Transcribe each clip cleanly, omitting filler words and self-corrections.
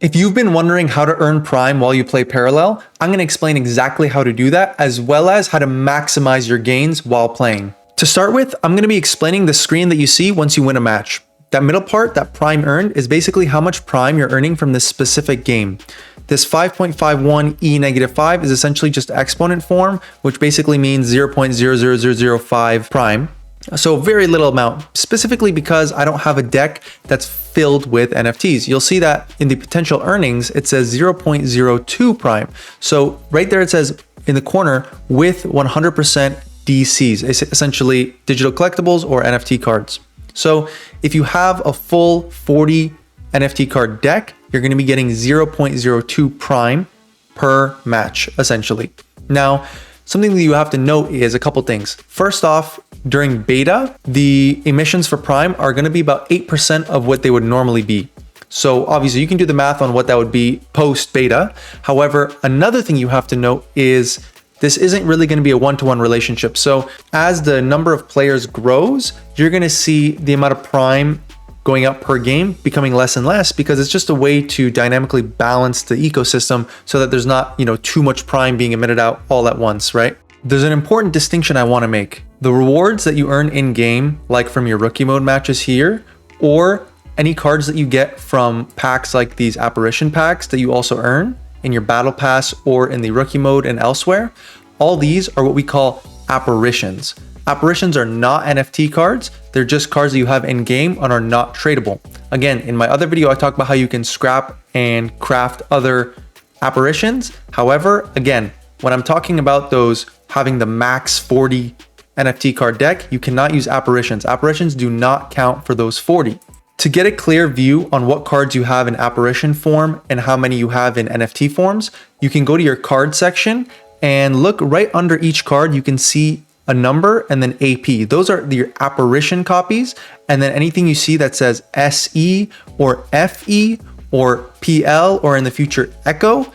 If you've been wondering how to earn Prime while you play Parallel, I'm going to explain exactly how to do that, as well as how to maximize your gains while playing. To start with, I'm going to be explaining the screen that you see once you win a match. That middle part, that Prime earned, is basically how much Prime you're earning from this specific game. This 5.51 E-5 is essentially just exponent form, which basically means 0.00005 Prime. So very little amount, specifically because I don't have a deck that's filled with NFTs. You'll see that in the potential earnings, it says 0.02 Prime. So right there, it says in the corner with 100% DCs, essentially digital collectibles or NFT cards. So if you have a full 40 NFT card deck, you're going to be getting 0.02 Prime per match, essentially. Now, something that you have to note is a couple things. First off, during beta, the emissions for Prime are going to be about 8% of what they would normally be. So obviously you can do the math on what that would be post beta. However, another thing you have to note is this isn't really going to be a one-to-one relationship. So as the number of players grows, you're going to see the amount of Prime going up per game becoming less and less, because it's just a way to dynamically balance the ecosystem so that there's not, too much Prime being emitted out all at once, right? There's an important distinction I want to make. The rewards that you earn in game, like from your rookie mode matches here, or any cards that you get from packs like these apparition packs that you also earn in your battle pass or in the rookie mode and elsewhere, all these are what we call apparitions. Apparitions are not NFT cards. They're just cards that you have in game and are not tradable. Again, in my other video, I talked about how you can scrap and craft other apparitions. However, again, when I'm talking about those having the max 40 NFT card deck, you cannot use apparitions. Apparitions do not count for those 40. To get a clear view on what cards you have in apparition form and how many you have in NFT forms, you can go to your card section and look right under each card. You can see a number and then AP. Those are your apparition copies. And then anything you see that says SE or FE or PL or in the future Echo,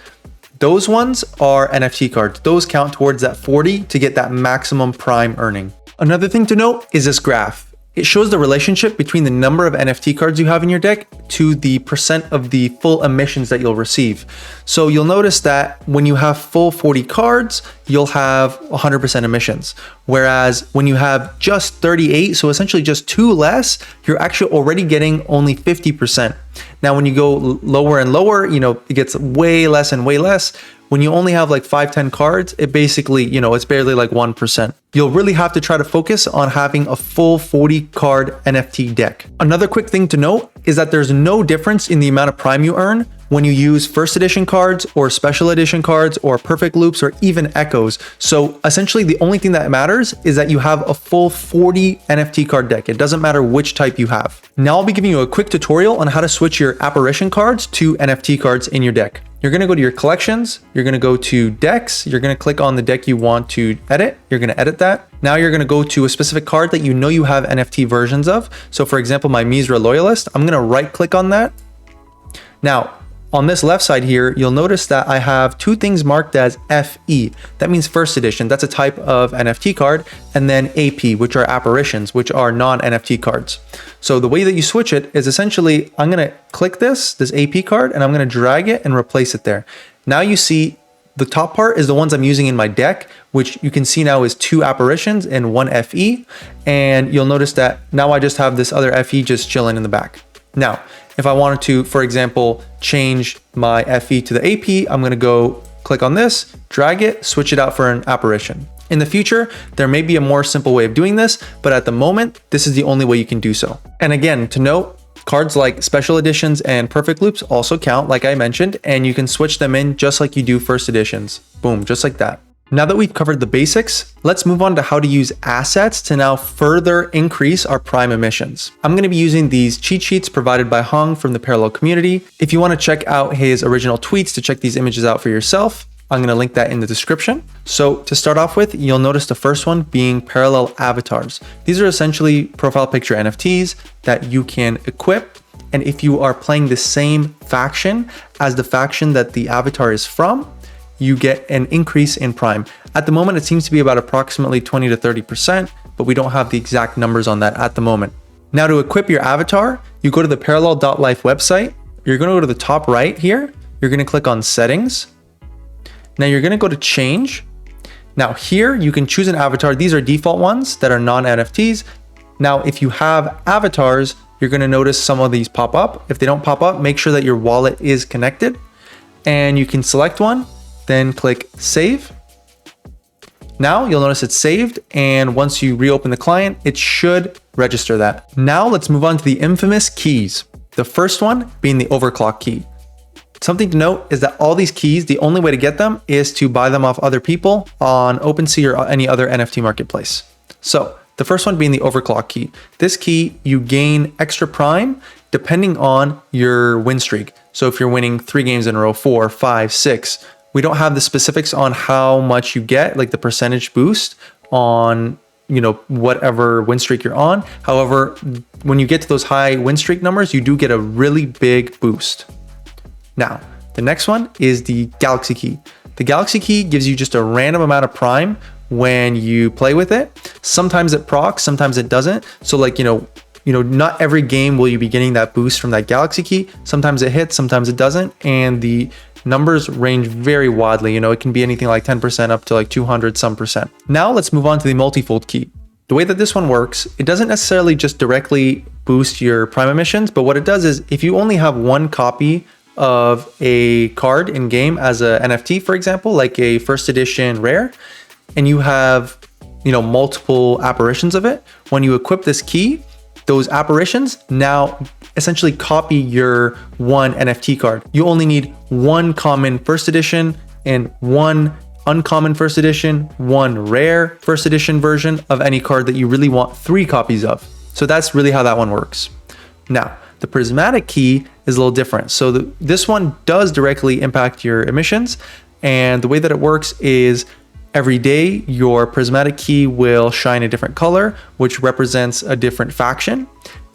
those ones are NFT cards. Those count towards that 40 to get that maximum Prime earning. Another thing to note is this graph. It shows the relationship between the number of NFT cards you have in your deck to the percent of the full emissions that you'll receive. So you'll notice that when you have full 40 cards, you'll have 100% emissions. Whereas when you have just 38, so essentially just 2 less, you're actually already getting only 50%. Now, when you go lower and lower, it gets way less and way less. When you only have like 5-10 cards, it basically, it's barely like 1%. You'll really have to try to focus on having a full 40 card NFT deck. Another quick thing to note is that there's no difference in the amount of Prime you earn when you use first edition cards or special edition cards or perfect loops or even echoes. So essentially the only thing that matters is that you have a full 40 NFT card deck. It doesn't matter which type you have. Now I'll be giving you a quick tutorial on how to switch your apparition cards to NFT cards in your deck. You're going to go to your collections, you're going to go to decks, you're going to click on the deck you want to edit, you're going to edit that. Now you're going to go to a specific card that you know you have NFT versions of. So for example, my Misra Loyalist, I'm going to right click on that. Now, on this left side here, you'll notice that I have 2 things marked as FE. That means first edition. That's a type of NFT card. And then AP, which are apparitions, which are non-NFT cards. So the way that you switch it is essentially, I'm going to click this AP card, and I'm going to drag it and replace it there. Now you see the top part is the ones I'm using in my deck, which you can see now is 2 apparitions and 1 FE. And you'll notice that now I just have this other FE just chilling in the back. Now, if I wanted to, for example, change my FE to the AP, I'm going to go click on this, drag it, switch it out for an apparition. In the future, there may be a more simple way of doing this, but at the moment, this is the only way you can do so. And again, to note, cards like special editions and perfect loops also count, like I mentioned, and you can switch them in just like you do first editions. Boom, just like that. Now that we've covered the basics, let's move on to how to use assets to now further increase our Prime emissions. I'm going to be using these cheat sheets provided by Hung from the Parallel community. If you want to check out his original tweets to check these images out for yourself, I'm going to link that in the description. So to start off with, you'll notice the first one being Parallel avatars. These are essentially profile picture NFTs that you can equip. And if you are playing the same faction as the faction that the avatar is from, you get an increase in Prime. At the moment, it seems to be about approximately 20 to 30%, but we don't have the exact numbers on that at the moment. Now to equip your avatar, you go to the parallel.life website, you're going to go to the top right here. You're going to click on settings. Now you're going to go to change. Now here you can choose an avatar. These are default ones that are non-NFTs. Now, if you have avatars, you're going to notice some of these pop up. If they don't pop up, make sure that your wallet is connected, and you can select one, then click save. Now you'll notice it's saved, and once you reopen the client, it should register that. Now let's move on to the infamous keys. The first one being the overclock key. Something to note is that all these keys, the only way to get them is to buy them off other people on OpenSea or any other NFT marketplace. So the first one being the overclock key. This key, you gain extra prime depending on your win streak. So if you're winning 3 games in a row, 4, 5, 6, we don't have the specifics on how much you get, like the percentage boost on, whatever win streak you're on. However, when you get to those high win streak numbers, you do get a really big boost. Now, the next one is the Galaxy Key. The Galaxy Key gives you just a random amount of prime when you play with it. Sometimes it procs, sometimes it doesn't. So not every game will you be getting that boost from that Galaxy Key. Sometimes it hits, sometimes it doesn't. And the numbers range very widely. It can be anything like 10% up to like 200 some percent. Now let's move on to the multifold key. The way that this one works, it doesn't necessarily just directly boost your prime emissions, but what it does is if you only have one copy of a card in game as a NFT, for example, like a first edition rare, and you have, multiple apparitions of it, when you equip this key, those apparitions now essentially copy your one NFT card. You only need one common first edition and one uncommon first edition, one rare first edition version of any card that you really want 3 copies of. So that's really how that one works. Now, the prismatic key is a little different. So this one does directly impact your emissions. And the way that it works is every day your prismatic key will shine a different color, which represents a different faction.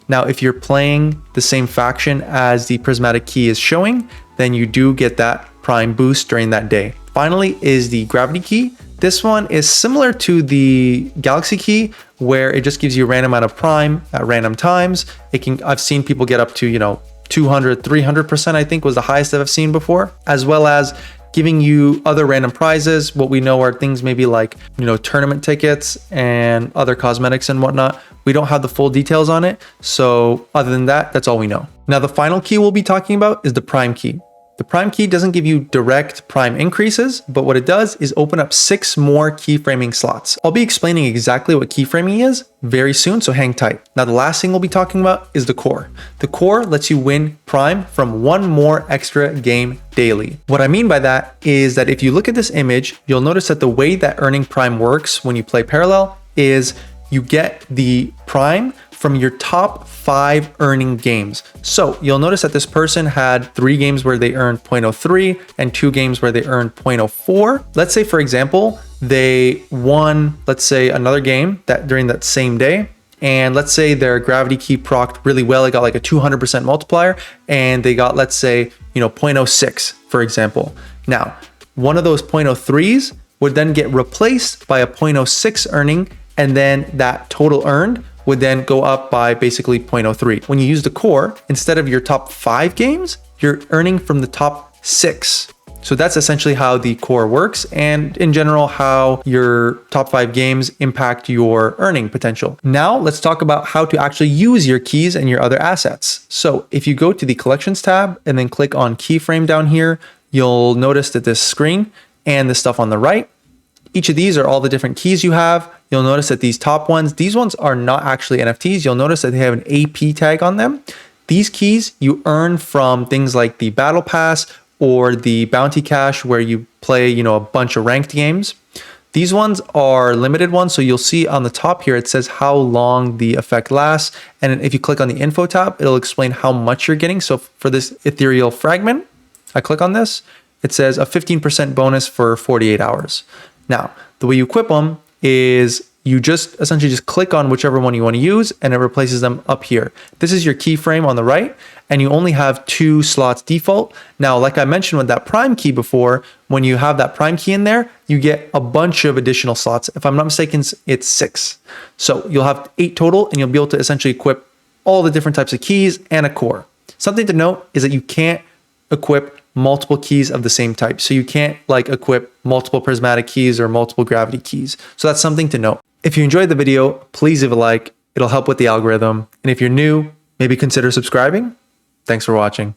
Now, if you're playing the same faction as the prismatic key is showing, then you do get that prime boost during that day. Finally is the gravity key. This one is similar to the Galaxy Key, where it just gives you a random amount of prime at random times. I've seen people get up to, 200, 300%, I think was the highest that I've seen before, as well as giving you other random prizes. What we know are things maybe like, tournament tickets and other cosmetics and whatnot. We don't have the full details on it. So other than that, that's all we know. Now, the final key we'll be talking about is the prime key. The prime key doesn't give you direct prime increases, but what it does is open up 6 more keyframing slots. I'll be explaining exactly what keyframing is very soon, so hang tight. Now, the last thing we'll be talking about is the core. The core lets you win prime from 1 more extra game daily. What I mean by that is that if you look at this image, you'll notice that the way that earning prime works when you play parallel is you get the prime from your top 5 earning games. So you'll notice that this person had 3 games where they earned 0.03 and 2 games where they earned 0.04. Let's say, for example, they won, let's say, another game that during that same day. And let's say their gravity key procced really well. It got like a 200% multiplier, and they got, let's say, 0.06, for example. Now, one of those 0.03s would then get replaced by a 0.06 earning, and then that total earned would then go up by basically 0.03. When you use the core, instead of your top 5 games, you're earning from the top 6. So that's essentially how the core works, and in general, how your top 5 games impact your earning potential. Now let's talk about how to actually use your keys and your other assets. So if you go to the collections tab and then click on keyframe down here, you'll notice that this screen and the stuff on the right, each of these are all the different keys you have. You'll notice that these top ones, these ones are not actually NFTs. You'll notice that they have an AP tag on them. These keys you earn from things like the Battle Pass or the Bounty Cash, where you play, a bunch of ranked games. These ones are limited ones. So you'll see on the top here, it says how long the effect lasts. And if you click on the info tab, it'll explain how much you're getting. So for this ethereal fragment, I click on this, it says a 15% bonus for 48 hours. Now, the way you equip them is you just essentially just click on whichever one you want to use, and it replaces them up here. This is your keyframe on the right, and you only have 2 slots default. Now, like I mentioned with that prime key before, when you have that prime key in there, you get a bunch of additional slots. If I'm not mistaken, it's 6. So you'll have 8 total, and you'll be able to essentially equip all the different types of keys and a core. Something to note is that you can't equip multiple keys of the same type. So you can't like equip multiple prismatic keys or multiple gravity keys. So that's something to note. If you enjoyed the video, please leave a like. It'll help with the algorithm. And if you're new, maybe consider subscribing. Thanks for watching.